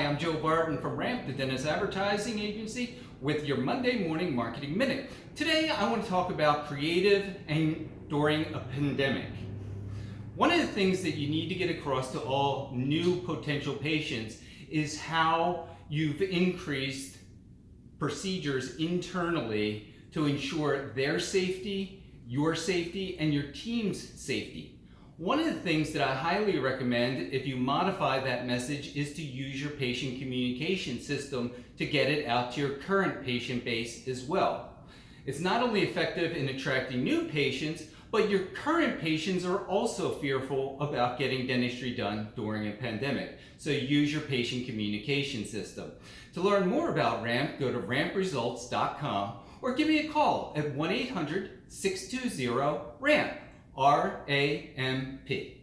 I'm Joe Barton from Ramp, the Dentist Advertising Agency, with your Monday Morning Marketing Minute. Today, I want to talk about creative and during a pandemic. One of the things that you need to get across to all new potential patients is how you've increased procedures internally to ensure their safety, your safety, and your team's safety. One of the things that I highly recommend if you modify that message is to use your patient communication system to get it out to your current patient base as well. It's not only effective in attracting new patients, but your current patients are also fearful about getting dentistry done during a pandemic. So use your patient communication system. To learn more about Ramp, go to rampresults.com or give me a call at 1-800-620-RAMP. RAMP.